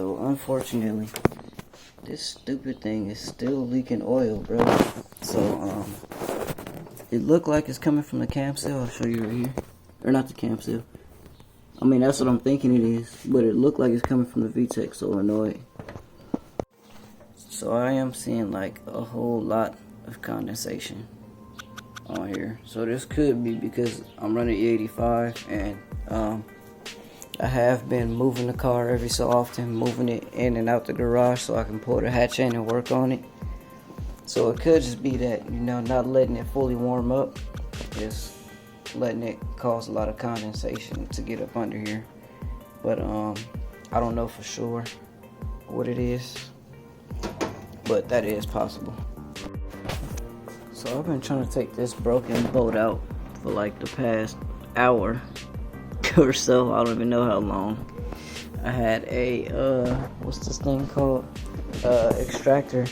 So unfortunately, this stupid thing is still leaking oil, bro. So it looked like it's coming from the cam seal. I'll show you right here. Or not the cam seal. I mean, that's what I'm thinking it is, but it looked like it's coming from the VTEC solenoid. So I am seeing like a whole lot of condensation on here. So this could be because I'm running E85 and I have been moving the car every so often, moving it in and out the garage so I can pull the hatch in and work on it. So it could just be that, you know, not letting it fully warm up, just letting it cause a lot of condensation to get up under here. But I don't know for sure what it is, but that is possible. So I've been trying to take this broken bolt out for like the past hour or so. I don't even know how long. I had a what's this thing called, extractor.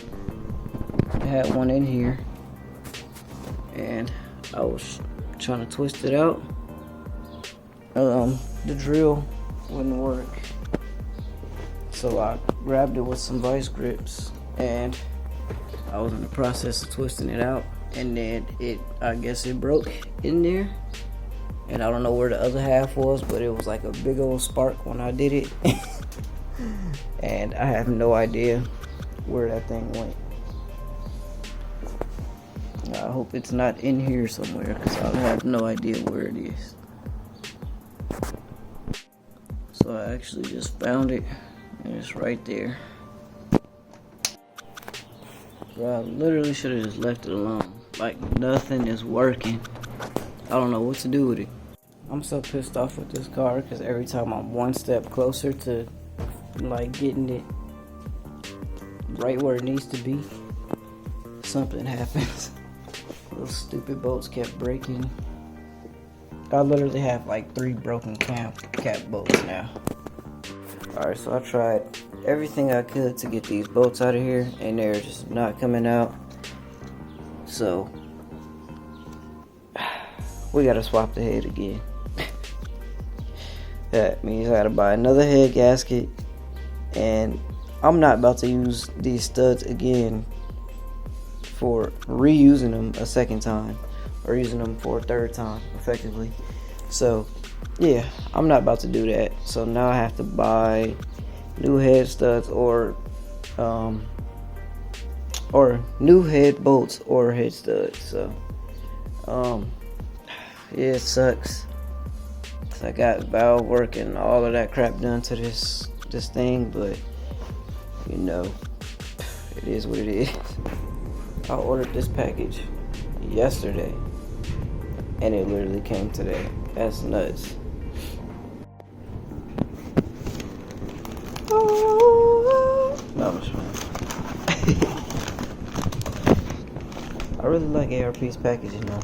I had one in here and I was trying to twist it out. The drill wouldn't work, so I grabbed it with some vice grips and I was in the process of twisting it out, and then I guess it broke in there, and I don't know where the other half was, but it was like a big old spark when I did it. And I have no idea where that thing went. I hope it's not in here somewhere, because I have no idea where it is. So I actually just found it, and it's right there. Bro, I literally should have just left it alone. Like, nothing is working. I don't know what to do with it. I'm so pissed off with this car because every time I'm one step closer to like getting it right where it needs to be, something happens. Those stupid bolts kept breaking. I literally have like 3 broken cap bolts now. Alright, so I tried everything I could to get these bolts out of here, and they're just not coming out. So we gotta swap the head again. That means I gotta buy another head gasket, and I'm not about to use these studs again for reusing them a second time, or using them for a third time effectively. So yeah, I'm not about to do that. So now I have to buy new head studs or new head bolts or head studs. So yeah, it sucks. I got valve work and all of that crap done to this thing, but you know, it is what it is. I ordered this package yesterday and it literally came today. That's nuts. No, I'm just I really like ARP's packaging though.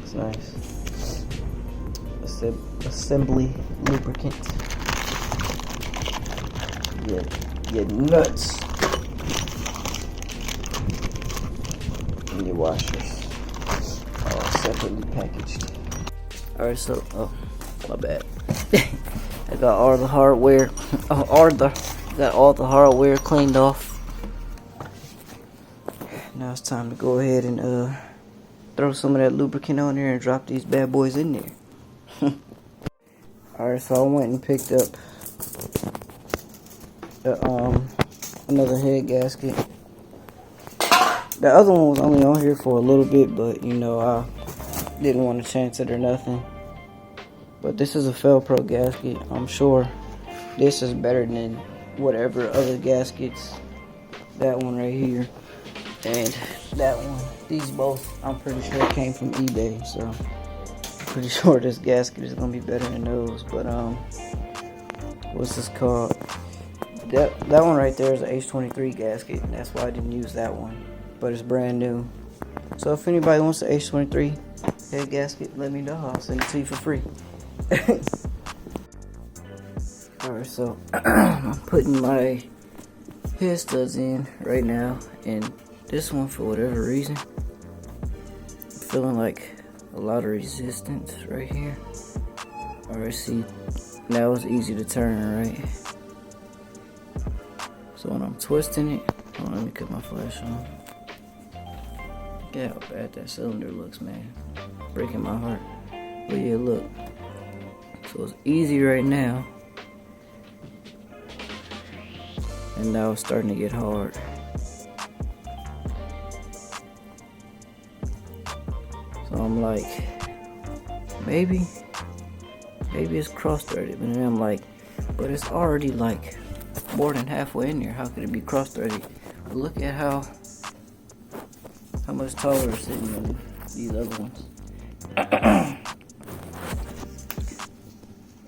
It's nice. Assembly lubricant. Yeah, nuts. And your washers. All separately packaged. Alright, so my bad. I got all the hardware got all the hardware cleaned off. Now it's time to go ahead and throw some of that lubricant on there and drop these bad boys in there. Alright, so I went and picked up another head gasket. The other one was only on here for a little bit, but you know, I didn't want to chance it or nothing. But this is a Felpro gasket. I'm sure this is better than whatever other gaskets. That one right here and that one. These both, I'm pretty sure, came from eBay, so I'm pretty sure this gasket is gonna be better than those. But what's this called? That one right there is an H23 gasket. That's why I didn't use that one, but it's brand new. So if anybody wants the H23 head gasket, let me know. I'll send it to you for free. Alright, so I'm putting my head studs in right now, and this one, for whatever reason, I'm feeling like a lot of resistance right here. Alright, see, now it's easy to turn, right? So when I'm twisting it, hold on, let me cut my flash on. Look at how bad that cylinder looks, man. Breaking my heart. But yeah, look. So it's easy right now. And now it's starting to get hard. So I'm like, maybe it's cross-threaded. But then I'm like, but it's already like more than halfway in there. How could it be cross-threaded? But look at how much taller it's sitting than these other ones.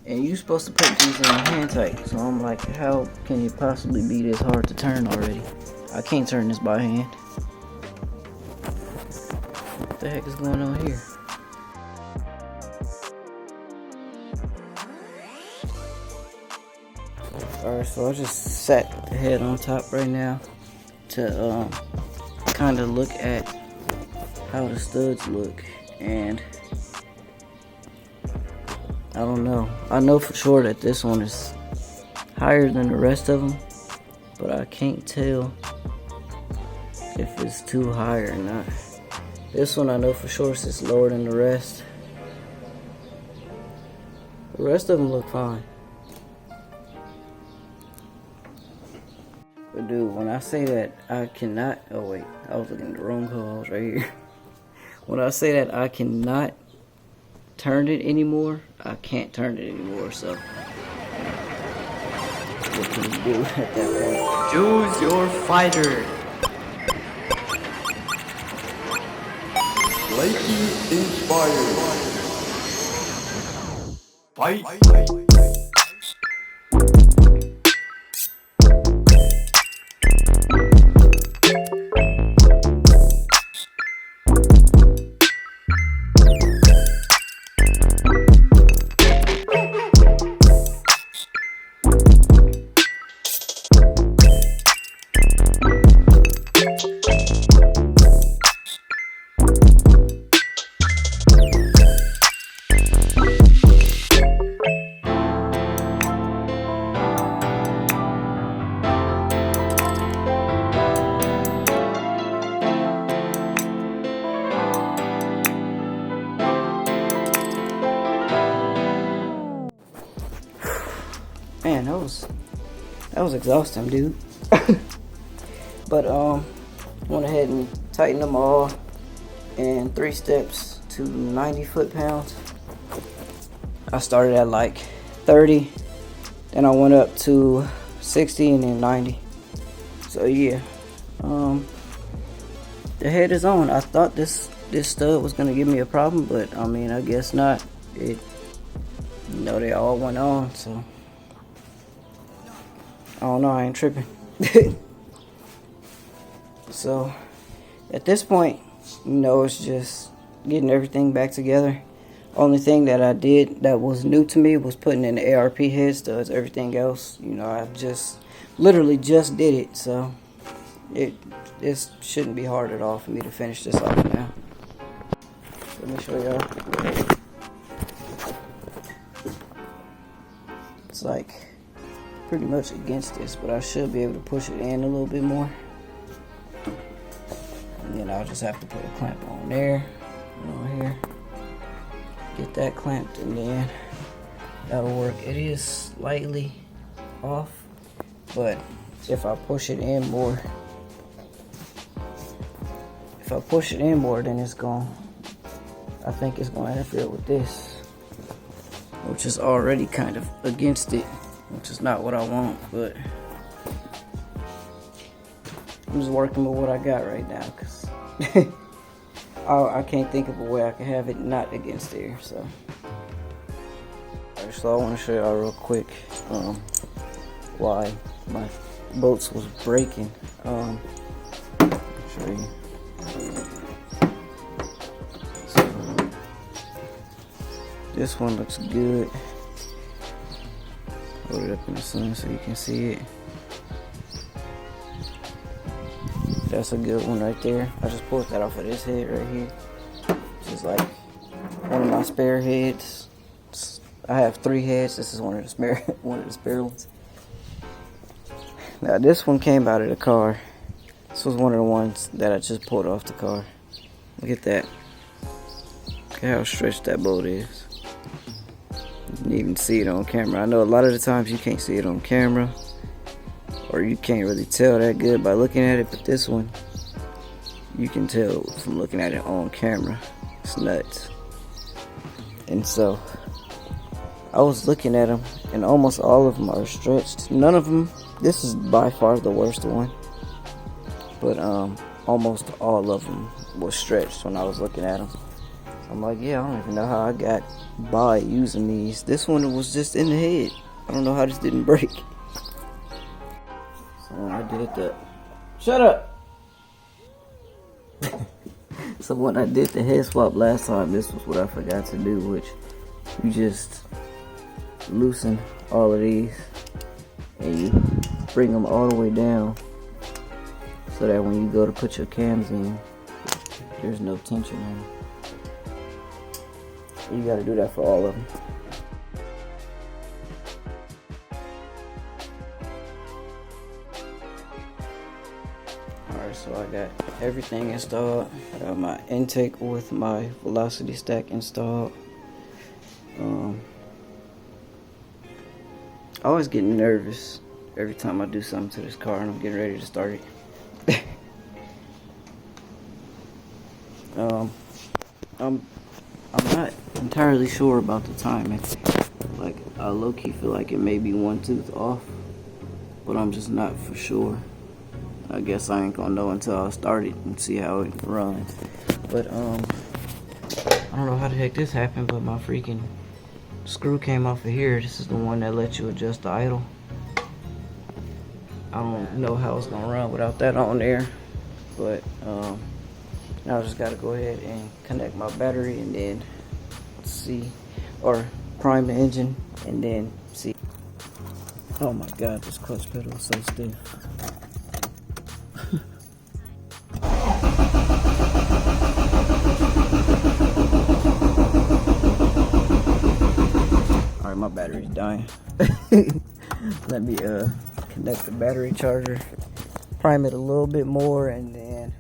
And you're supposed to put these in hand tight. So I'm like, how can it possibly be this hard to turn already? I can't turn this by hand. What the heck is going on here? Alright, so I just set the head on top right now to kind of look at how the studs look, and I don't know. I know for sure that this one is higher than the rest of them, but I can't tell if it's too high or not. This one I know for sure is lower than the rest. The rest of them look fine. But dude, when I say that I cannot, oh wait, I was looking at the wrong hole, I was right here. When I say that I cannot turn it anymore, I can't turn it anymore, so what can you do at that point? Choose your fighter. Lightning inspired. Fight. Man, that was exhausting, dude. But went ahead and tightened them all in 3 steps to 90 foot-pounds. I started at like 30, then I went up to 60 and then 90. So yeah, the head is on. I thought this stud was gonna give me a problem, but I mean, I guess not. They all went on, so I don't know, I ain't tripping. So at this point, it's just getting everything back together. Only thing that I did that was new to me was putting in the ARP head studs. Everything else, I just literally just did it, so it shouldn't be hard at all for me to finish this off now. Let me show y'all. It's like pretty much against this, but I should be able to push it in a little bit more. And then I'll just have to put a clamp on there, on here. Get that clamped, and then that'll work. It is slightly off, but if I push it in more, then it's going, I think it's going to interfere with this, which is already kind of against it, which is not what I want, but I'm just working with what I got right now, because I can't think of a way I can have it not against there. So alright, so I want to show y'all real quick why my bolts was breaking. I'll show you. So, this one looks good. Hold it up in the sun so you can see it. That's a good one right there. I just pulled that off of this head right here. This is like one of my spare heads. I have 3 heads. This is one of the spare ones. Now this one came out of the car. This was one of the ones that I just pulled off the car. Look at that. Look at how stretched that bolt is. You can even see it on camera. I know a lot of the times you can't see it on camera, or you can't really tell that good by looking at it, but this one, you can tell from looking at it on camera. It's nuts. And so, I was looking at them, and almost all of them are stretched. None of them, this is by far the worst one, but almost all of them was stretched when I was looking at them. So I'm like, yeah, I don't even know how I got by using these. This one was just in the head. I don't know how this didn't break. So when I did the, shut up! So when I did the head swap last time, this was what I forgot to do, which you just loosen all of these and you bring them all the way down so that when you go to put your cams in, there's no tension on them. You gotta do that for all of them. Alright, so I got everything installed. I got my intake with my velocity stack installed. I always get nervous every time I do something to this car and I'm getting ready to start it. I'm not entirely sure about the timing. Like, I low-key feel like it may be one tooth off, but I'm just not for sure. I guess I ain't gonna know until I start it and see how it runs. But I don't know how the heck this happened, but my freaking screw came off of here. This is the one that lets you adjust the idle. I don't know how it's gonna run without that on there, but now I just gotta go ahead and connect my battery and then see, or prime the engine and then see. Oh my god, this clutch pedal is so stiff. Alright, my battery's dying. Let me connect the battery charger, prime it a little bit more, and then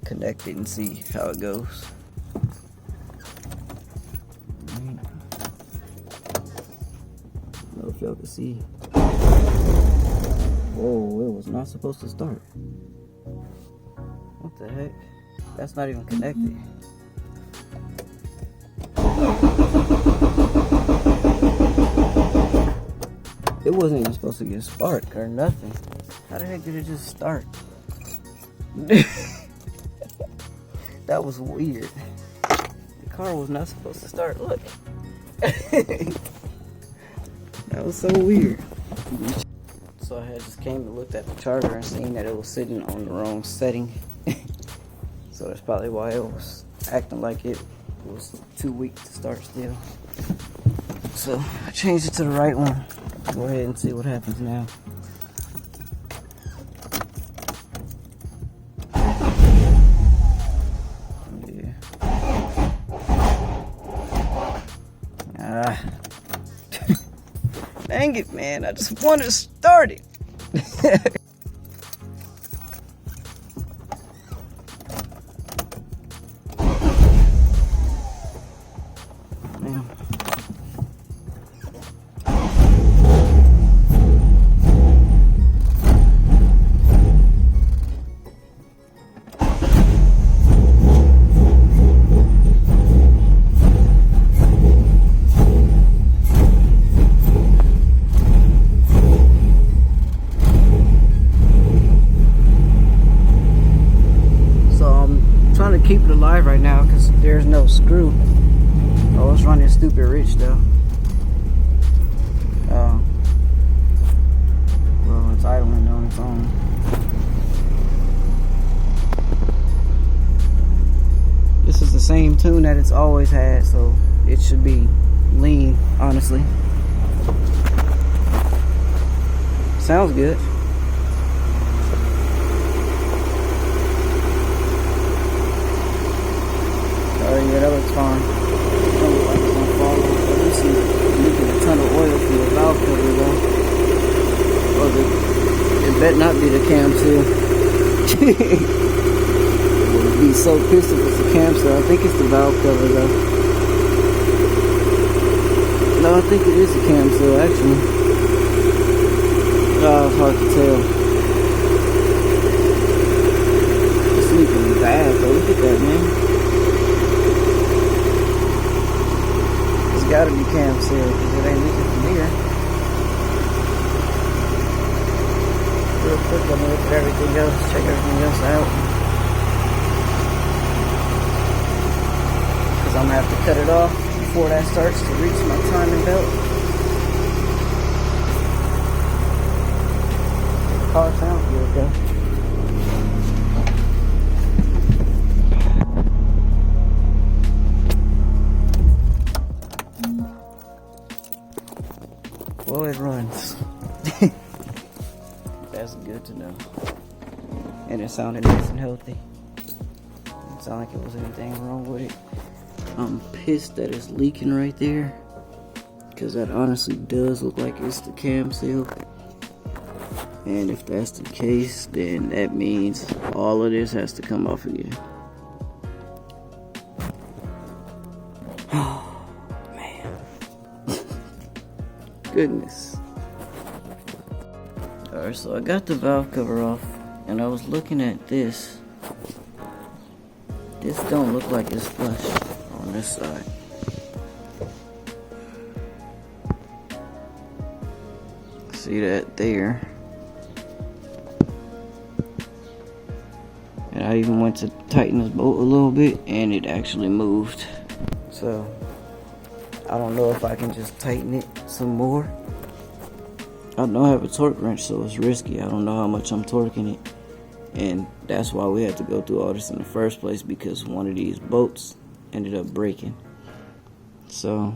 connect it and see how it goes. I don't know if y'all can see. Whoa, it was not supposed to start. What the heck? That's not even connected. It wasn't even supposed to get spark or nothing. How the heck did it just start? That was weird. The car was not supposed to start. Look. That was so weird. So I had just came and looked at the charger and seen that it was sitting on the wrong setting. So that's probably why it was acting like it was too weak to start still. So I changed it to the right one. Go ahead and see what happens now. Yeah. Dang it, man. I just wanted to start it. Man. Keep it alive right now because there's no screw. Oh, it's running stupid rich though. Well, it's idling on its own. This is the same tune that it's always had, so it should be lean, honestly. Sounds good. Yeah, that looks fine. Don't look like it's gonna fall off. I do see leaking a ton of oil from the valve cover though. Or the bet not be the cam seal. Would be so pissed if it's the cam seal. I think it's the valve cover though. No, I think it is the cam seal actually. Oh, it's hard to tell. It's leaking bad though. Look at that, man. It's gotta be cam seal because it ain't leaking from here. Real quick, let me look at everything else, check everything else out. Because I'm going to have to cut it off before that starts to reach my timing belt. Car sound, here we go. Well, it runs. That's good to know. And it sounded nice and healthy. It sounded like there was anything wrong with it. I'm pissed that it's leaking right there, because that honestly does look like it's the cam seal. And if that's the case, then that means all of this has to come off again. Oh, man. Goodness. Alright, so I got the valve cover off, and I was looking at this. This don't look like it's flushed on this side. See that there? And I even went to tighten this bolt a little bit, and it actually moved. So, I don't know if I can just tighten it some more. I don't have a torque wrench, so it's risky. I don't know how much I'm torquing it. And that's why we had to go through all this in the first place, because one of these bolts ended up breaking. So,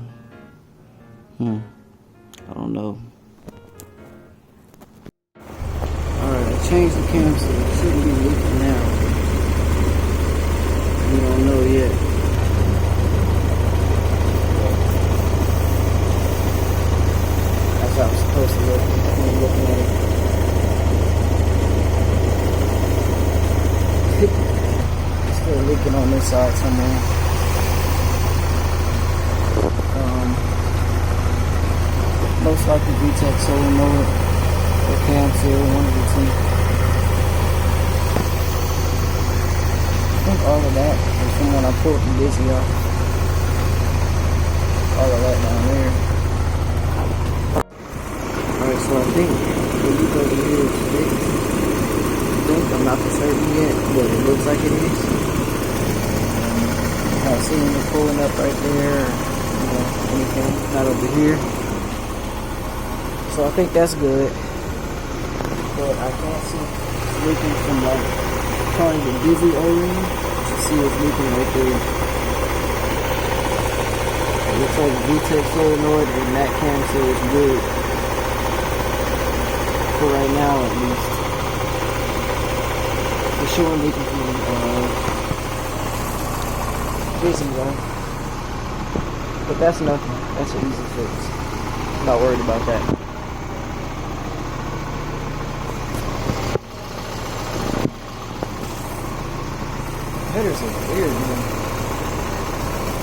I don't know. Alright, I changed the cam so it shouldn't be leaking now. We don't know yet. That's how it's supposed to look when you're looking at it. It's still leaking on this side somewhere. Most likely VTEC solenoid or cam seal, one of the two. I think all of that is from when I pulled the dizzy off. All of that down there. Alright, so I think the loop over here is fixed. I'm not for certain yet, but it looks like it is. I don't see any pulling up right there, or anything, not over here. So I think that's good. But I can't see it's leaking from like trying the dizzy O-ring to see it's leaking right there. It looks like the VTEC solenoid and that cam seal is good. For right now at least. For sure leaking from dizzy though. But that's nothing. That's an easy fix. I'm not worried about that. Headers look weird, man.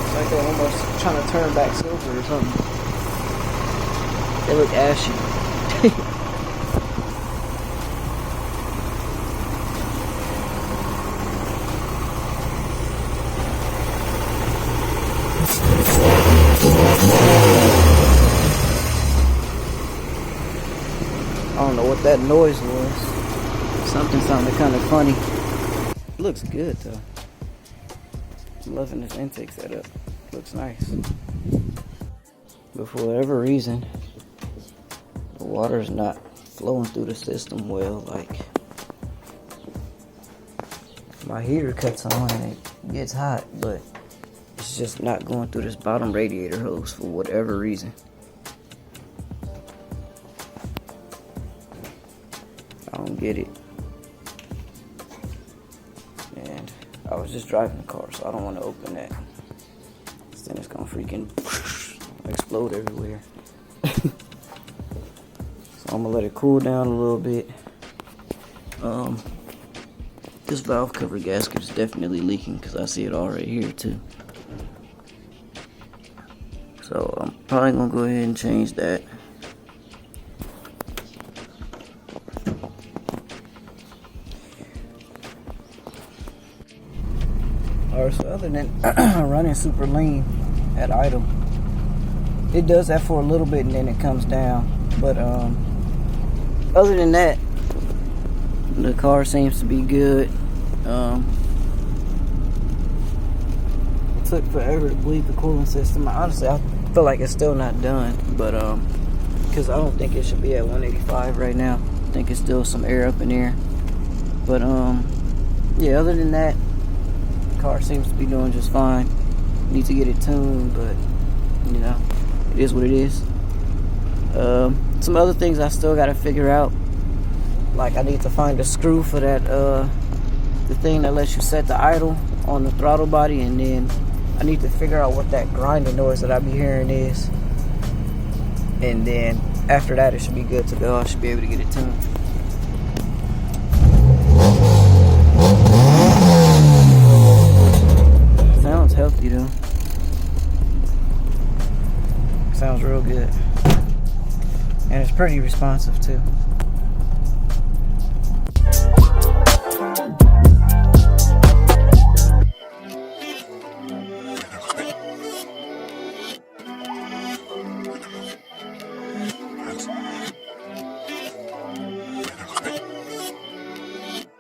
It's like they're almost trying to turn back silver or something. They look ashy. I don't know what that noise was. Something sounded kind of funny. It looks good though. I'm loving this intake setup. Looks nice. But for whatever reason, the water is not flowing through the system well. Like, my heater cuts on and it gets hot, but it's just not going through this bottom radiator hose for whatever reason. I don't get it. And I was just driving the car, so I don't want to open that. Then it's gonna freaking explode everywhere. So I'm gonna let it cool down a little bit. This valve cover gasket is definitely leaking because I see it all right here too. So I'm probably gonna go ahead and change that. Alright, so other than running super lean at idle, it does that for a little bit and then it comes down. But other than that, the car seems to be good. It took forever to bleed the cooling system. Honestly, I feel like it's still not done, but because I don't think it should be at 185 right now. I think it's still some air up in there. But yeah, other than that, the car seems to be doing just fine. Need to get it tuned, but you know, it is what it is. Some other things I still got to figure out. Like I need to find a screw for that the thing that lets you set the idle on the throttle body, and then I need to figure out what that grinding noise that I be hearing is. And then after that, it should be good to go. I should be able to get it tuned. Sounds healthy though. Sounds real good. And it's pretty responsive too.